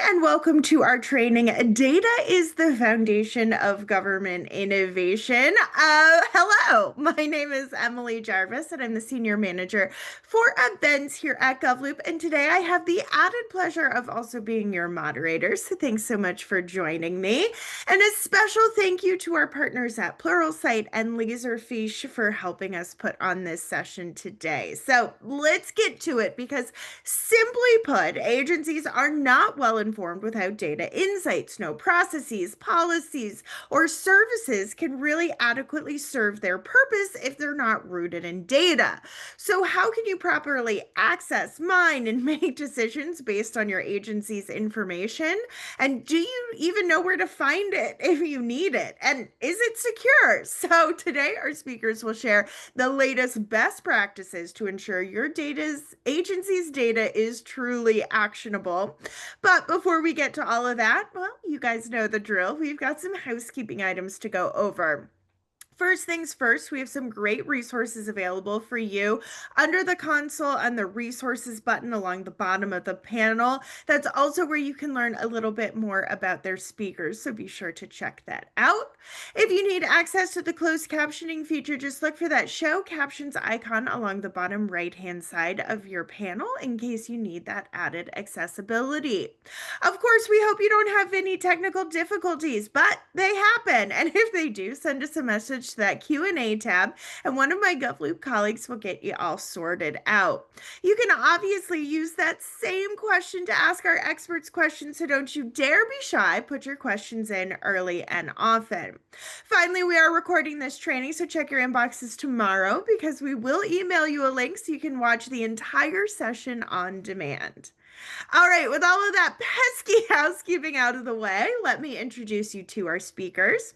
and welcome to our training. Data is the foundation of government innovation. Hello, my name is Emily Jarvis, and I'm the Senior Manager for events here at GovLoop. And today I have the added pleasure of also being your moderator. So thanks so much for joining me. And a special thank you to our partners at Pluralsight and Laserfiche for helping us put on this session today. So let's get to it because simply put, agencies are not well informed without data insights. No processes, policies, or services can really adequately serve their purpose if they're not rooted in data. So, how can you properly access, mine, and make decisions based on your agency's information? And do you even know where to find it if you need it? And is it secure? So, today our speakers will share the latest best practices to ensure your agency's data is truly actionable. But before we get to all of that, well, you guys know the drill. We've got some housekeeping items to go over. First things first, we have some great resources available for you under the console and the resources button along the bottom of the panel. That's also where you can learn a little bit more about their speakers, so be sure to check that out. If you need access to the closed captioning feature, just look for that show captions icon along the bottom right-hand side of your panel in case you need that added accessibility. Of course, we hope you don't have any technical difficulties, but they happen. And if they do, send us a message to that Q&A tab, and one of my GovLoop colleagues will get you all sorted out. You can obviously use that same question to ask our experts questions, so don't you dare be shy. Put your questions in early and often. Finally, we are recording this training, so check your inboxes tomorrow because we will email you a link so you can watch the entire session on demand. All right, with all of that pesky housekeeping out of the way, let me introduce you to our speakers.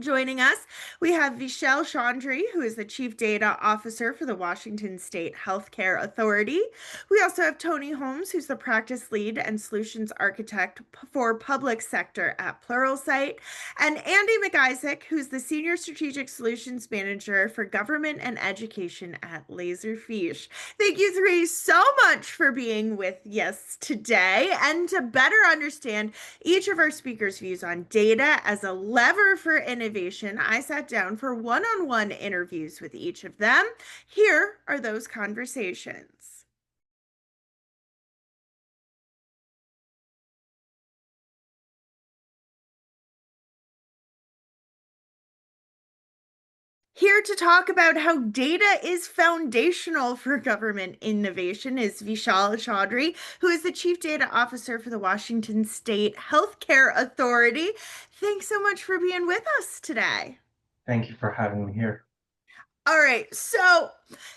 Joining us, we have Vishal Chaudhry, who is the Chief Data Officer for the Washington State Healthcare Authority. We also have Tony Holmes, who's the Practice Lead and Solutions Architect for Public Sector at Pluralsight, and Andy McIsaac, who's the Senior Strategic Solutions Manager for Government and Education at Laserfiche. Thank you three so much for being with us today. And to better understand each of our speakers' views on data as a lever for innovation, I sat down for one-on-one interviews with each of them. Here are those conversations. Here to talk about how data is foundational for government innovation is Vishal Chaudhry, who is the Chief Data Officer for the Washington State Healthcare Authority. Thanks so much for being with us today. Thank you for having me here. All right, so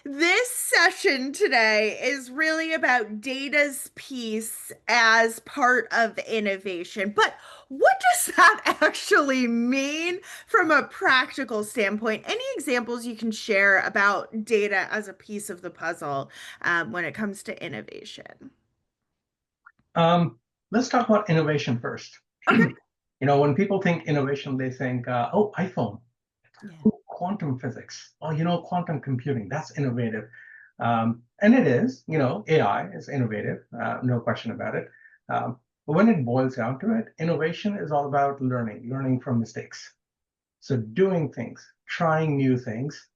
this session today is really about data's piece as part of innovation. But what does that actually mean from a practical standpoint? Any examples you can share about data as a piece of the puzzle when it comes to innovation? Let's talk about innovation first. Okay. When people think innovation, they think, oh, iPhone, Yeah. oh, quantum physics, oh, quantum computing, that's innovative. And it is, AI is innovative, no question about it. But when it boils down to it, innovation is all about learning from mistakes. So doing things, trying new things,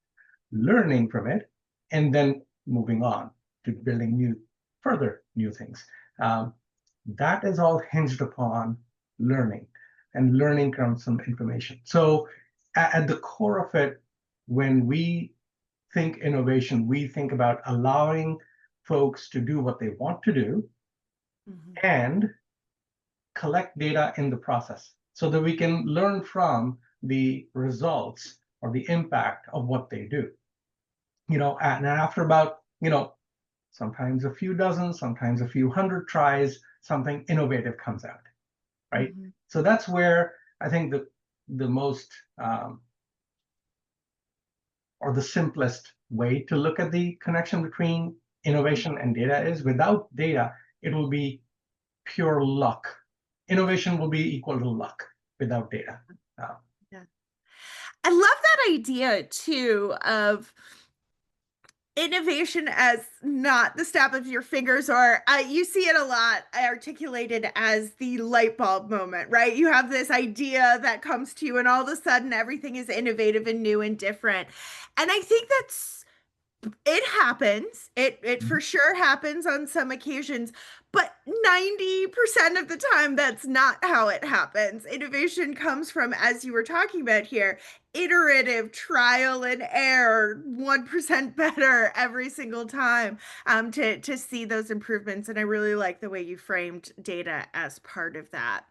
learning from it, and then moving on to building further new things. That is all hinged upon learning, and learning comes from information. So at the core of it, when we think innovation, we think about allowing folks to do what they want to do and collect data in the process so that we can learn from the results or the impact of what they do. And after about, sometimes a few dozen, sometimes a few hundred tries, something innovative comes out, right? So that's where I think the most or the simplest way to look at the connection between innovation and data is. Without data, it will be pure luck. Innovation will be equal to luck without data. Yeah. I love that idea too of innovation as not the snap of your fingers, or you see it a lot articulated as the light bulb moment, right? You have this idea that comes to you, and all of a sudden, everything is innovative and new and different. And I think that's it happens. It for sure happens on some occasions, but 90% of the time that's not how it happens. Innovation comes from, as you were talking about here, iterative trial and error, 1% better every single time, to see those improvements. And I really like the way you framed data as part of that.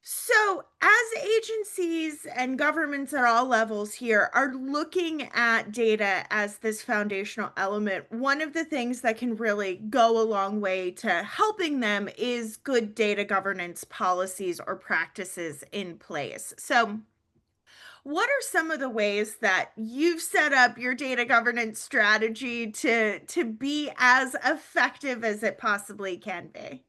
So, as agencies and governments at all levels here are looking at data as this foundational element, one of the things that can really go a long way to helping them is good data governance policies or practices in place. So, what are some of the ways that you've set up your data governance strategy to be as effective as it possibly can be?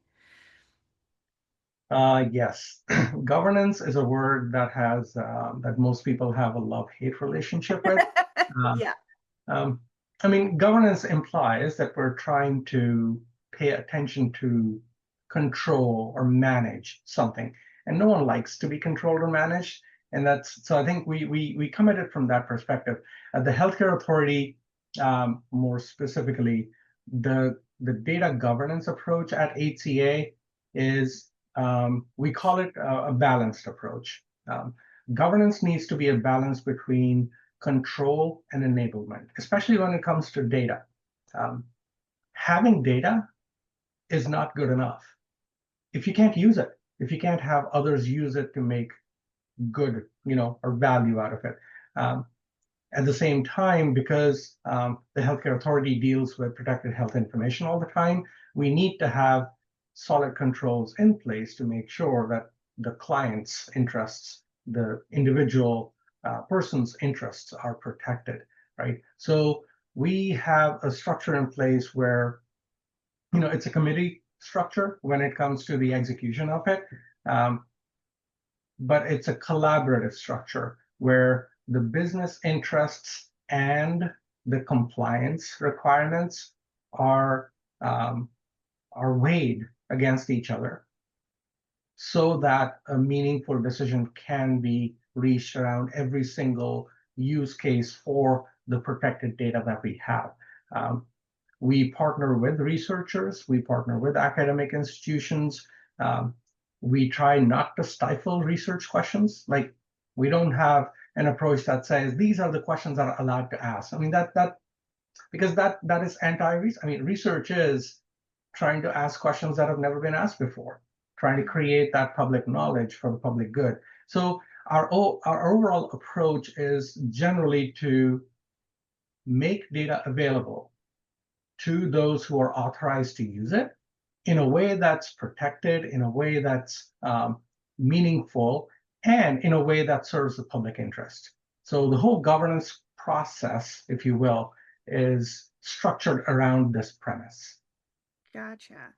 Yes, governance is a word that has that most people have a love-hate relationship with. Uh, Yeah. Um, I mean, governance implies that we're trying to pay attention to control or manage something, and no one likes to be controlled or managed. And that's so. I think we come at it from that perspective. At the healthcare authority, more specifically, the data governance approach at HCA is we call it a balanced approach. Um, Governance needs to be a balance between control and enablement, especially when it comes to data. Um, Having data is not good enough if you can't use it, if you can't have others use it to make good, or value out of it. Um, at the same time, because the healthcare authority deals with protected health information all the time, we need to have solid controls in place to make sure that the client's interests, the individual person's interests are protected, right? So we have a structure in place where, it's a committee structure when it comes to the execution of it. Um, but it's a collaborative structure where the business interests and the compliance requirements are um, are weighed against each other so that a meaningful decision can be reached around every single use case for the protected data that we have. Um, we partner with researchers, we partner with academic institutions. Um, we try not to stifle research questions. Like we don't have an approach that says these are the questions that are allowed to ask. I mean that because that is anti-research. I mean, research is trying to ask questions that have never been asked before, trying to create that public knowledge for the public good. So our overall approach is generally to make data available to those who are authorized to use it in a way that's protected, in a way that's meaningful, and in a way that serves the public interest. So the whole governance process, if you will, is structured around this premise. Gotcha.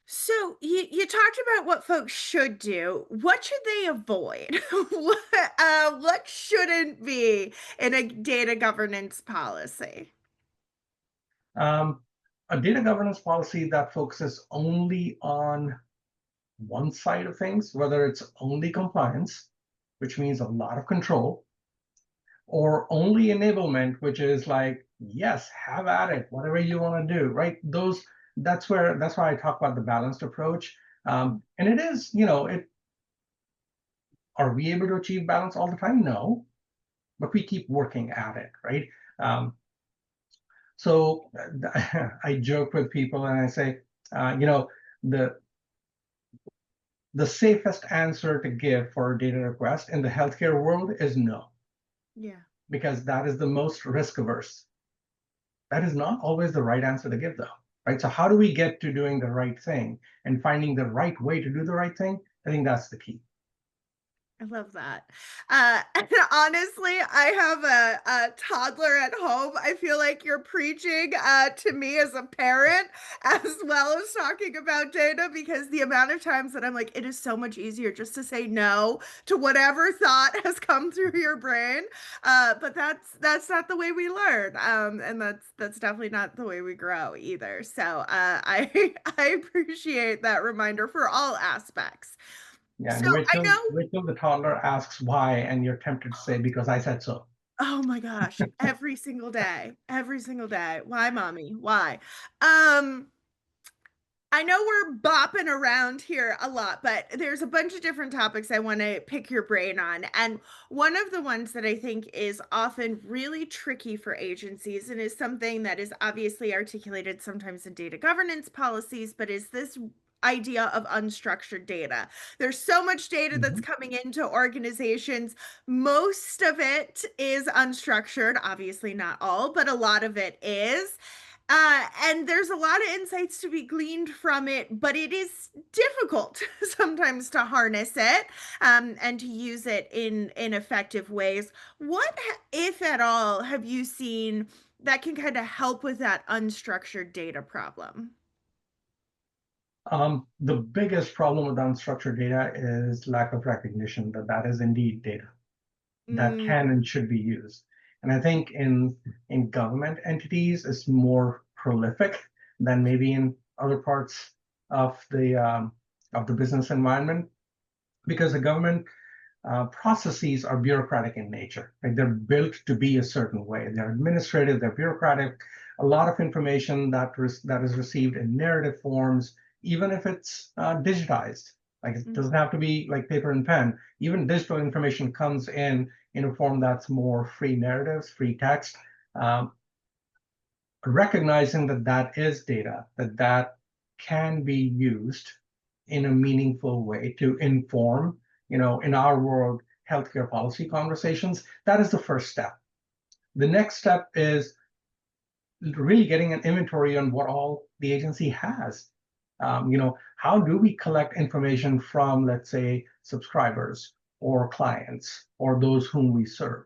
So you talked about what folks should do. What should they avoid? What shouldn't be in a data governance policy? Um, a data governance policy that focuses only on one side of things, whether it's only compliance, which means a lot of control, or only enablement, which is like, yes, have at it, whatever you want to do, right? That's why I talk about the balanced approach. And it is, are we able to achieve balance all the time? No, but we keep working at it, right? Um, so I joke with people and I say, the the safest answer to give for a data request in the healthcare world is no, Yeah. because that is the most risk averse. That is not always the right answer to give, though, right? So, how do we get to doing the right thing and finding the right way to do the right thing? I think that's the key. I love that. And honestly, I have a toddler at home. I feel like you're preaching to me as a parent, as well as talking about data, because the amount of times that I'm like, it is so much easier just to say no to whatever thought has come through your brain. But that's not the way we learn, and that's definitely not the way we grow either. So I I appreciate that reminder for all aspects. Yeah, So and I know. wait till the toddler asks why, and you're tempted to say, because I said so. Oh my gosh, every single day. Why, mommy? Why? Um, I know we're bopping around here a lot, but there's a bunch of different topics I want to pick your brain on. And one of the ones that I think is often really tricky for agencies and is something that is obviously articulated sometimes in data governance policies, but is this idea of unstructured data. There's so much data that's Mhm. coming into organizations. Most of it is unstructured, obviously not all, but a lot of it is. And there's a lot of insights to be gleaned from it, but it is difficult sometimes to harness it and to use it in effective ways. What, if at all, have you seen that can kind of help with that unstructured data problem? The biggest problem with unstructured data is lack of recognition that that is indeed data that Mm, can and should be used. And I think in government entities, it's more prolific than maybe in other parts of the business environment because the government processes are bureaucratic in nature. Right? They're built to be a certain way. They're administrative, they're bureaucratic. A lot of information that is received in narrative forms, even if it's digitized. Like it mm, doesn't have to be like paper and pen. Even digital information comes in a form that's more free narratives, free text. Um, Recognizing that that is data, that that can be used in a meaningful way to inform, in our world, healthcare policy conversations, that is the first step. The next step is really getting an inventory on what all the agency has. How do we collect information from, let's say, subscribers or clients or those whom we serve?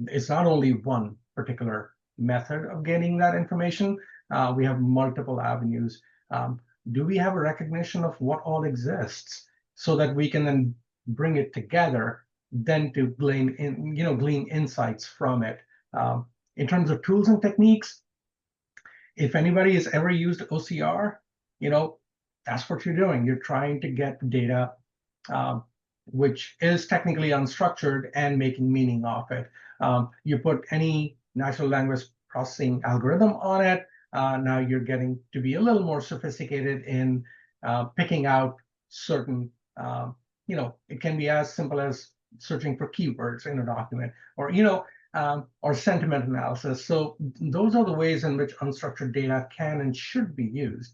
It's not only one particular method of gaining that information. We have multiple avenues. Um, do we have a recognition of what all exists so that we can then bring it together, then to glean insights from it? Um, in terms of tools and techniques, if anybody has ever used OCR, you know, that's what you're doing. You're trying to get data um, which is technically unstructured and making meaning of it. You put any natural language processing algorithm on it. Now you're getting to be a little more sophisticated in picking out certain, it can be as simple as searching for keywords in a document or sentiment analysis. So those are the ways in which unstructured data can and should be used.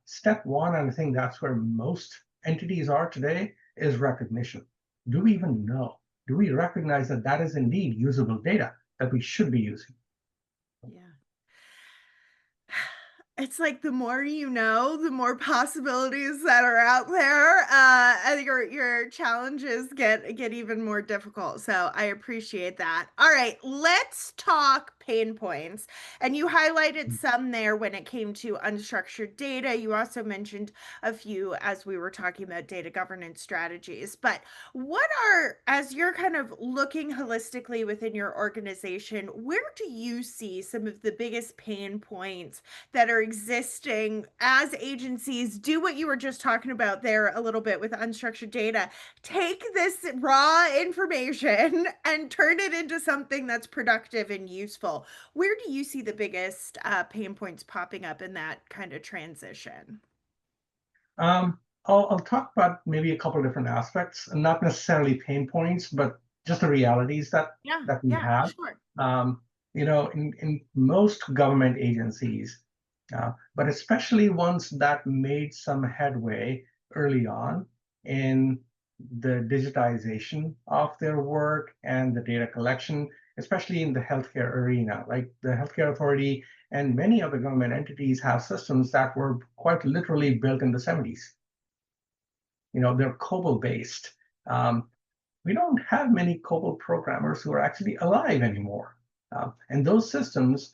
Step one, and I think that's where most entities are today, is recognition. Do we even know? Do we recognize that that is indeed usable data that we should be using? yeah. It's like the more you know, the more possibilities that are out there, and your challenges get even more difficult. So I appreciate that. All right, let's talk pain points. And you highlighted some there when it came to unstructured data. You also mentioned a few as we were talking about data governance strategies. But what are, as you're kind of looking holistically within your organization, where do you see some of the biggest pain points that are existing as agencies do what you were just talking about there a little bit with unstructured data? Take this raw information and turn it into something that's productive and useful. Where do you see the biggest pain points popping up in that kind of transition? I'll talk about maybe a couple of different aspects, and not necessarily pain points, but just the realities Yeah, that we yeah, have. sure. In most government agencies, but especially ones that made some headway early on in the digitization of their work and the data collection, especially in the healthcare arena, like the healthcare authority and many other government entities have systems that were quite literally built in the 70s. they're COBOL based. Um, we don't have many COBOL programmers who are actually alive anymore. And those systems,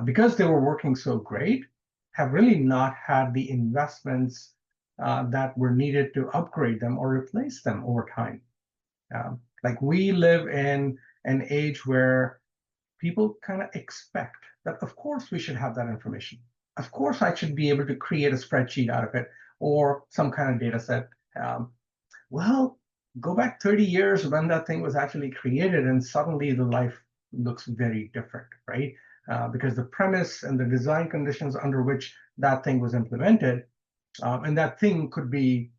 because they were working so great, have really not had the investments that were needed to upgrade them or replace them over time. Like we live in an age where people kind of expect that, of course, we should have that information. Of course, I should be able to create a spreadsheet out of it or some kind of data set. Um, well, go back 30 years when that thing was actually created, and suddenly the life looks very different, right? Because the premise and the design conditions under which that thing was implemented, and that thing could be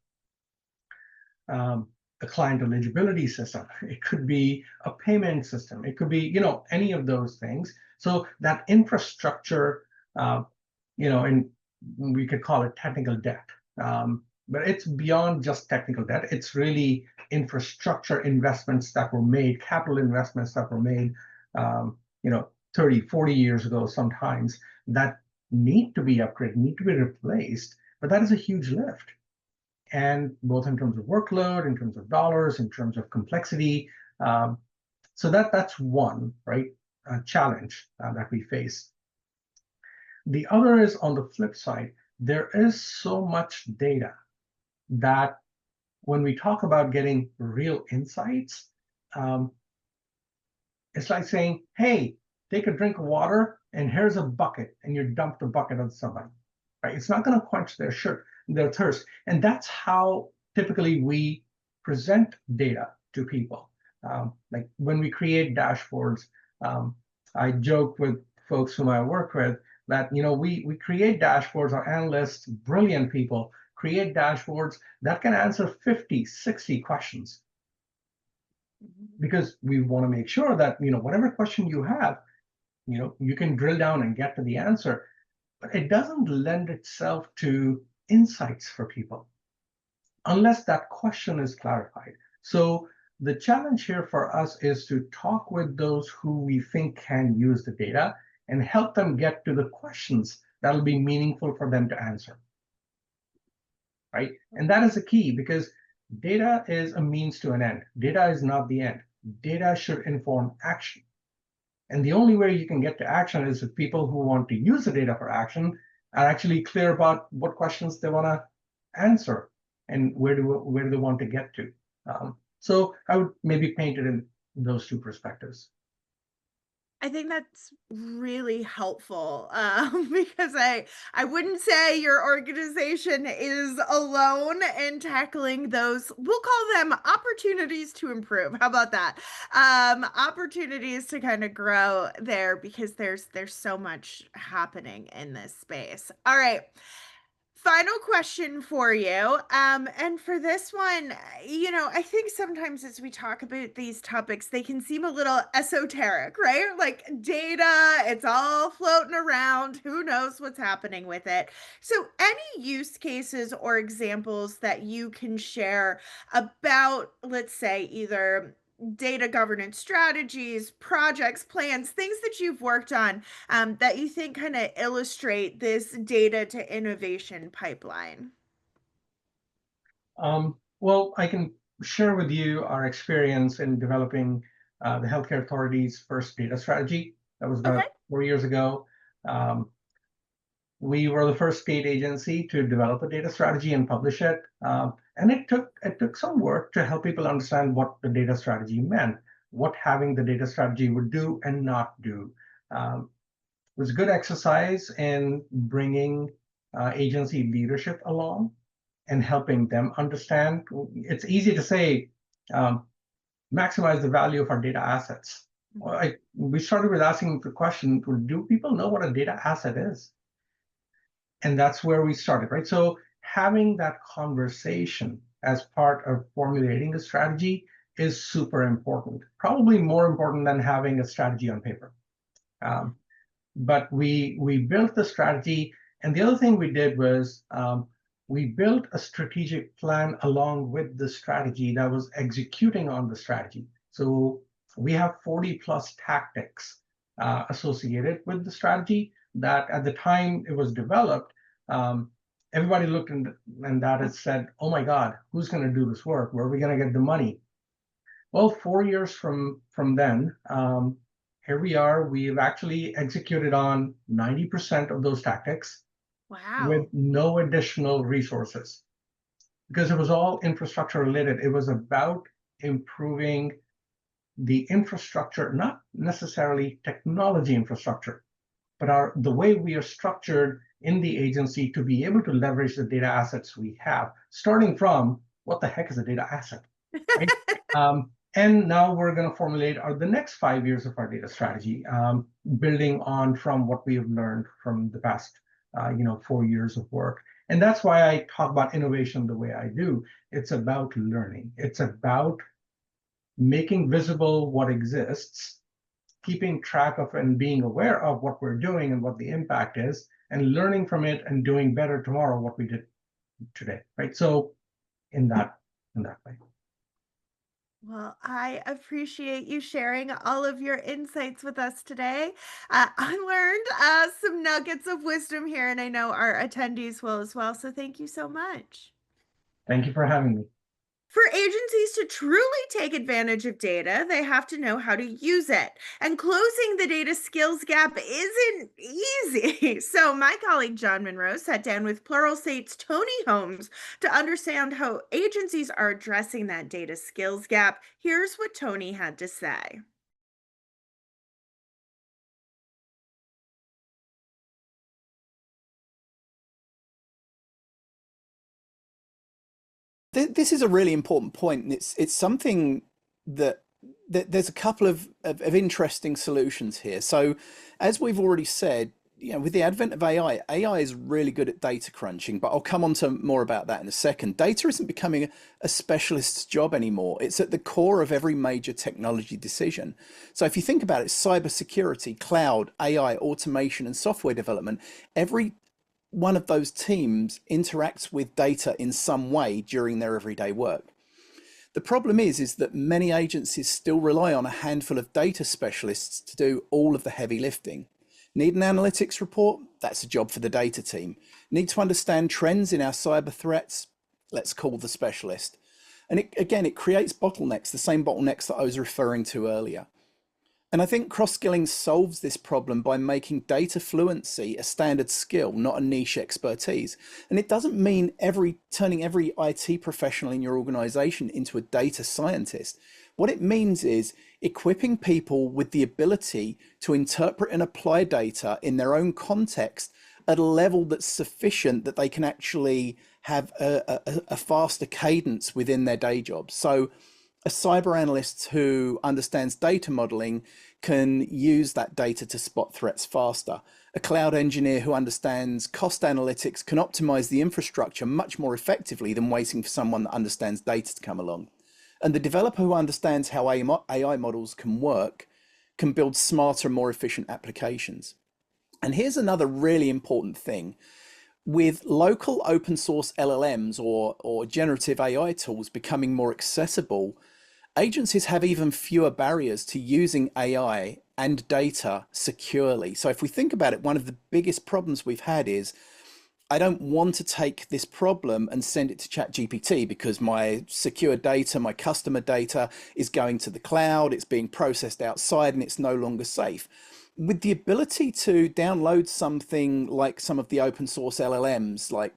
um, a client eligibility system. It could be a payment system. It could be, any of those things. So that infrastructure, uh, and we could call it technical debt. But it's beyond just technical debt. It's really infrastructure investments that were made, capital investments that were made, um, 30, 40 years ago sometimes that need to be upgraded, need to be replaced. But that is a huge lift, and both in terms of workload, in terms of dollars, in terms of complexity. Um, so that's one, right, challenge that we face. The other is on the flip side, there is so much data that when we talk about getting real insights, um, it's like saying, hey, take a drink of water and here's a bucket, and you dump the bucket on somebody, right? It's not going to quench their thirst. And that's how typically we present data to people. Like when we create dashboards, um, I joke with folks whom I work with that, we create dashboards, our analysts, brilliant people, create dashboards that can answer 50, 60 questions, because we want to make sure that whatever question you have, you can drill down and get to the answer. But it doesn't lend itself to insights for people unless that question is clarified. So the challenge here for us is to talk with those who we think can use the data and help them get to the questions that'll be meaningful for them to answer, right? And that is the key, because data is a means to an end. Data is not the end. Data should inform action. And the only way you can get to action is if people who want to use the data for action are actually clear about what questions they want to answer and where do they want to get to. So I would maybe paint it in those two perspectives. I think that's really helpful, because I wouldn't say your organization is alone in tackling those. We'll call them opportunities to improve. How about that? Opportunities to kind of grow there, because there's so much happening in this space. All right. Final question for you. And for this one, I think sometimes as we talk about these topics, they can seem a little esoteric, right? Like data, it's all floating around. Who knows what's happening with it? So, any use cases or examples that you can share about, let's say, either data governance strategies, projects, plans, things that you've worked on, that you think kind of illustrate this data to innovation pipeline? Well, I can share with you our experience in developing the Healthcare Authority's first data strategy. That was Okay. about 4 years ago. Um, we were the first state agency to develop a data strategy and publish it. And it took some work to help people understand what the data strategy meant, what having the data strategy would do and not do. It was a good exercise in bringing agency leadership along and helping them understand. It's easy to say, um, maximize the value of our data assets. Well, we started with asking the question, do people know what a data asset is? And that's where we started, right? So having that conversation as part of formulating a strategy is super important, probably more important than having a strategy on paper. Um, but we built the strategy, and the other thing we did was we built a strategic plan along with the strategy that was executing on the strategy. So we have 40 plus tactics associated with the strategy that at the time it was developed, um, everybody looked and that and said, "Oh my God, who's going to do this work? Where are we going to get the money?" Well, 4 years from then, here we are. We've actually executed on 90% of those tactics with Wow. no additional resources because it was all infrastructure related. It was about improving the infrastructure, not necessarily technology infrastructure, but the way we are structured in the agency to be able to leverage the data assets we have, starting from what the heck is a data asset, right? And now we're going to formulate the next 5 years of our data strategy, building on from what we have learned from the past, 4 years of work. And that's why I talk about innovation the way I do. It's about learning. It's about making visible what exists, keeping track of and being aware of what we're doing and what the impact is, and learning from it and doing better tomorrow what we did today, right? So in that way. Well, I appreciate you sharing all of your insights with us today. I learned some nuggets of wisdom here, and I know our attendees will as well. So thank you so much. Thank you for having me. For agencies to truly take advantage of data, they have to know how to use it. And closing the data skills gap isn't easy. So, my colleague John Monroe sat down with Pluralsight's Tony Holmes to understand how agencies are addressing that data skills gap. Here's what Tony had to say. This is a really important point, and it's something that, there's a couple of interesting solutions here. So, as we've already said, with the advent of AI is really good at data crunching, but I'll come on to more about that in a second. Data isn't becoming a specialist's job anymore. It's at the core of every major technology decision. So if you think about it, cybersecurity, cloud, AI, automation, and software development, every one of those teams interacts with data in some way during their everyday work. The problem is that many agencies still rely on a handful of data specialists to do all of the heavy lifting. Need an analytics report? That's a job for the data team. Need to understand trends in our cyber threats? Let's call the specialist. And it creates bottlenecks, the same bottlenecks that I was referring to earlier. And I think cross-skilling solves this problem by making data fluency a standard skill, not a niche expertise. And it doesn't mean turning every IT professional in your organization into a data scientist. What it means is equipping people with the ability to interpret and apply data in their own context at a level that's sufficient that they can actually have a faster cadence within their day job. So a cyber analyst who understands data modeling can use that data to spot threats faster. A cloud engineer who understands cost analytics can optimize the infrastructure much more effectively than waiting for someone that understands data to come along. And the developer who understands how AI models can work can build smarter, more efficient applications. And here's another really important thing. With local open source LLMs or generative AI tools becoming more accessible, agencies have even fewer barriers to using AI and data securely. So if we think about it, one of the biggest problems we've had is I don't want to take this problem and send it to ChatGPT because my secure data, my customer data is going to the cloud, it's being processed outside and it's no longer safe. With the ability to download something like some of the open source LLMs like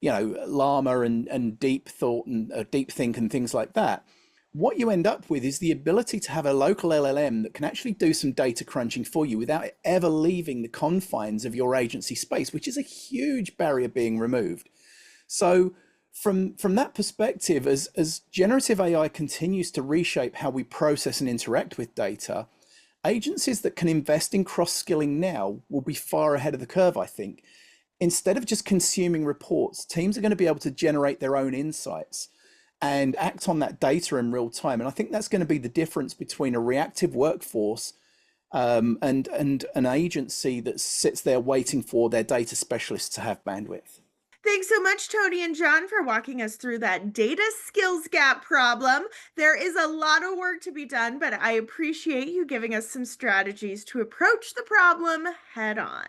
Llama and Deep Thought and Deep Think and things like that, what you end up with is the ability to have a local LLM that can actually do some data crunching for you without it ever leaving the confines of your agency space, which is a huge barrier being removed. So from that perspective, as generative AI continues to reshape how we process and interact with data, agencies that can invest in cross-skilling now will be far ahead of the curve, I think. Instead of just consuming reports, teams are going to be able to generate their own insights and act on that data in real time. And I think that's going to be the difference between a reactive workforce and an agency that sits there waiting for their data specialists to have bandwidth. Thanks so much, Tony and John, for walking us through that data skills gap problem. There is a lot of work to be done, but I appreciate you giving us some strategies to approach the problem head on.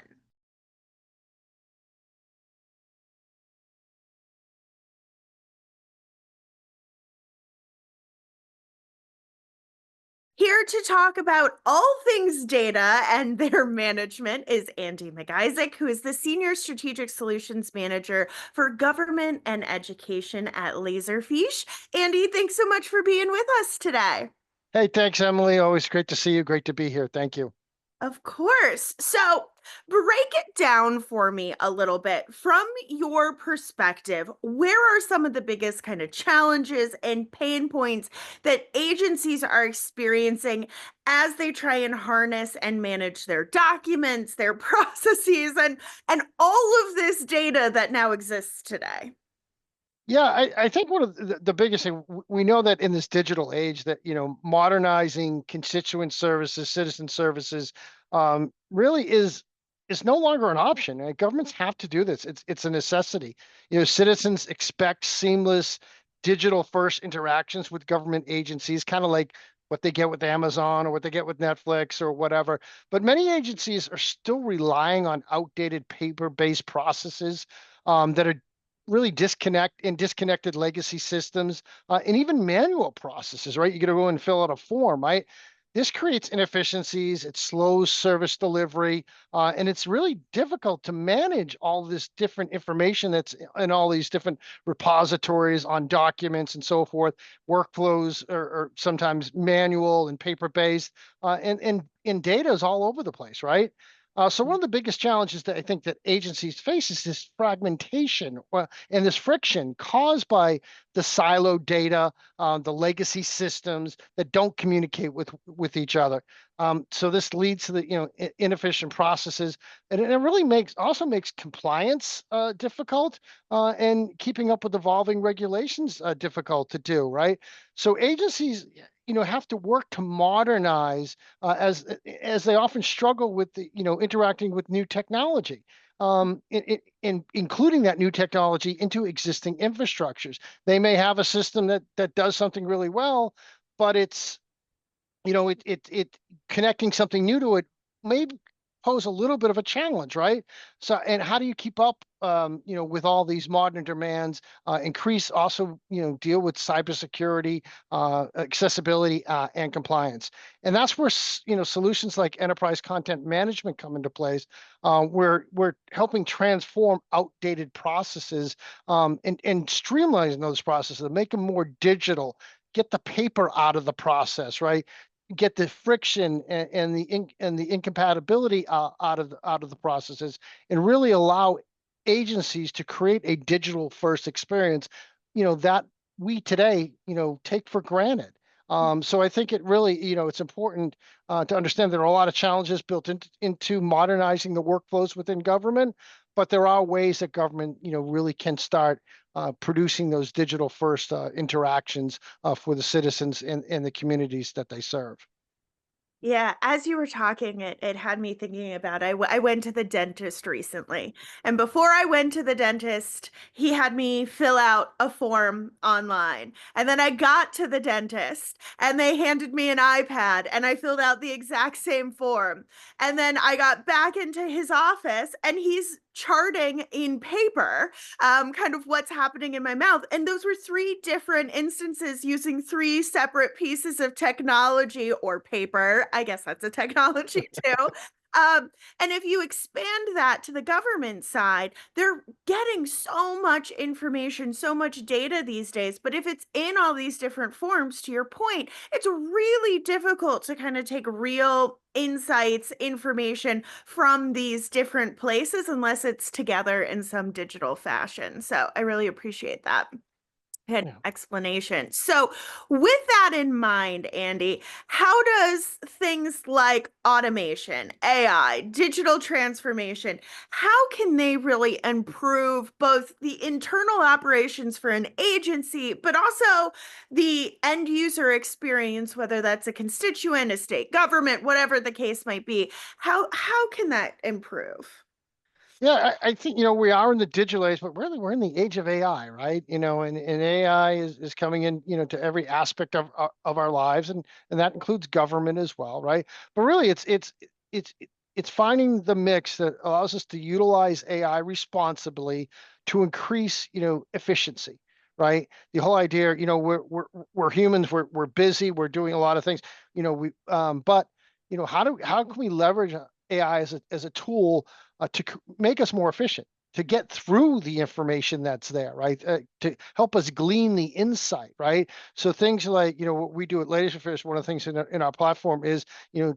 Here to talk about all things data and their management is Andy McIsaac, who is the Senior Strategic Solutions Manager for Government and Education at Laserfiche. Andy, thanks so much for being with us today. Hey, thanks, Emily. Always great to see you. Great to be here. Thank you. Of course. So, break it down for me a little bit. From your perspective, where are some of the biggest kind of challenges and pain points that agencies are experiencing as they try and harness and manage their documents, their processes, and all of this data that now exists today? Yeah, I think one of the biggest thing we know that in this digital age that modernizing constituent services, citizen services, really is no longer an option. Right? Governments have to do this. It's a necessity. Citizens expect seamless digital first interactions with government agencies, kind of like what they get with Amazon or what they get with Netflix or whatever. But many agencies are still relying on outdated paper-based processes that are really disconnected legacy systems and even manual processes, right? You got to go and fill out a form, right? This creates inefficiencies, it slows service delivery, and it's really difficult to manage all this different information that's in all these different repositories on documents and so forth. Workflows are sometimes manual and paper-based, and data is all over the place, right? So one of the biggest challenges that I think that agencies face is this fragmentation and this friction caused by the siloed data, the legacy systems that don't communicate with each other. So this leads to the inefficient processes, and it really makes compliance difficult and keeping up with evolving regulations difficult to do. Right. So agencies have to work to modernize as they often struggle with interacting with new technology, including that new technology into existing infrastructures. They may have a system that does something really well, but it's it connecting something new to it may pose a little bit of a challenge, right? So, and how do you keep up, with all these modern demands? Increase also, deal with cybersecurity, accessibility, and compliance. And that's where solutions like enterprise content management come into place. We're helping transform outdated processes and streamlining those processes, make them more digital, get the paper out of the process, right? Get the friction and the incompatibility out of the processes, and really allow agencies to create a digital first experience, that we today take for granted. So I think it really, it's important to understand there are a lot of challenges built into modernizing the workflows within government, but there are ways that government, really can start producing those digital first interactions for the citizens and the communities that they serve. Yeah, as you were talking, it had me thinking about I went to the dentist recently. And before I went to the dentist, he had me fill out a form online. And then I got to the dentist and they handed me an iPad and I filled out the exact same form. And then I got back into his office and he's charting in paper kind of what's happening in my mouth. And those were three different instances using three separate pieces of technology or paper. I guess that's a technology too. And if you expand that to the government side, they're getting so much information, so much data these days. But if it's in all these different forms, to your point, it's really difficult to kind of take real insights, information from these different places unless it's together in some digital fashion. So I really appreciate that good Yeah. explanation. So, with that in mind, Andy, how does things like automation, AI, digital transformation, how can they really improve both the internal operations for an agency, but also the end user experience, whether that's a constituent, a state government, whatever the case might be? How can that improve? Yeah, I think we are in the digital age, but really we're in the age of AI, right? And AI is coming in, to every aspect of our lives, and that includes government as well, right? But really, it's it's finding the mix that allows us to utilize AI responsibly to increase, efficiency, right? The whole idea, we're humans, we're busy, we're doing a lot of things, but how can we leverage AI as a tool to make us more efficient, to get through the information that's there, right? To help us glean the insight, right? So things like, what we do at Ladies and Fish, one of the things in our platform is,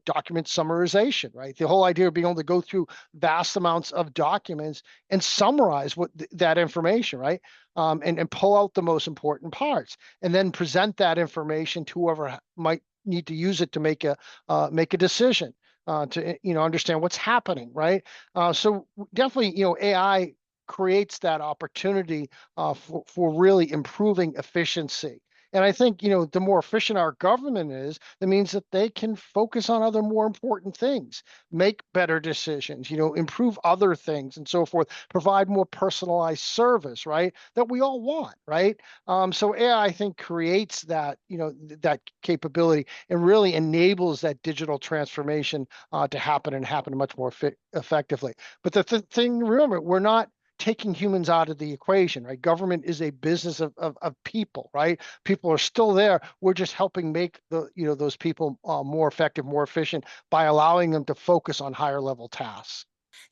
document summarization, right? The whole idea of being able to go through vast amounts of documents and summarize that information, right? And pull out the most important parts, and then present that information to whoever might need to use it to make a decision, to understand what's happening, right? So definitely, AI creates that opportunity for really improving efficiency. And I think, the more efficient our government is, that means that they can focus on other more important things, make better decisions, improve other things and so forth, provide more personalized service, right? That we all want, right? So AI, I think, creates that, that capability and really enables that digital transformation to happen and happen much more effectively. But the thing, remember, we're not taking humans out of the equation, right? Government is a business of people, right? People are still there. We're just helping make those people more effective, more efficient by allowing them to focus on higher level tasks.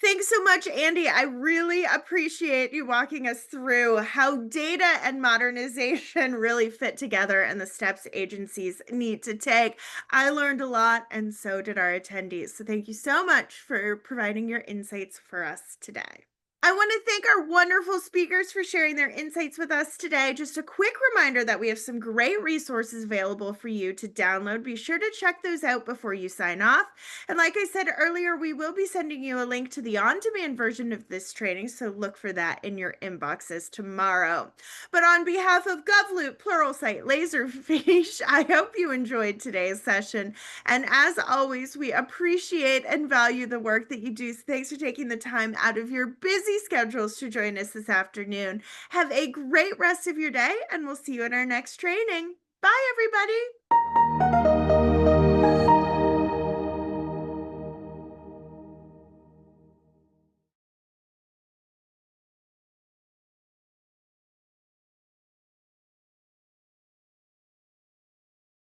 Thanks so much, Andy. I really appreciate you walking us through how data and modernization really fit together and the steps agencies need to take. I learned a lot, and so did our attendees. So, thank you so much for providing your insights for us today. I want to thank our wonderful speakers for sharing their insights with us today. Just a quick reminder that we have some great resources available for you to download. Be sure to check those out before you sign off. And like I said earlier, we will be sending you a link to the on-demand version of this training, so look for that in your inboxes tomorrow. But on behalf of GovLoop, Pluralsight, Laserfish, I hope you enjoyed today's session. And as always, we appreciate and value the work that you do. So thanks for taking the time out of your busy schedules to join us this afternoon. Have a great rest of your day, and we'll see you in our next training. Bye, everybody.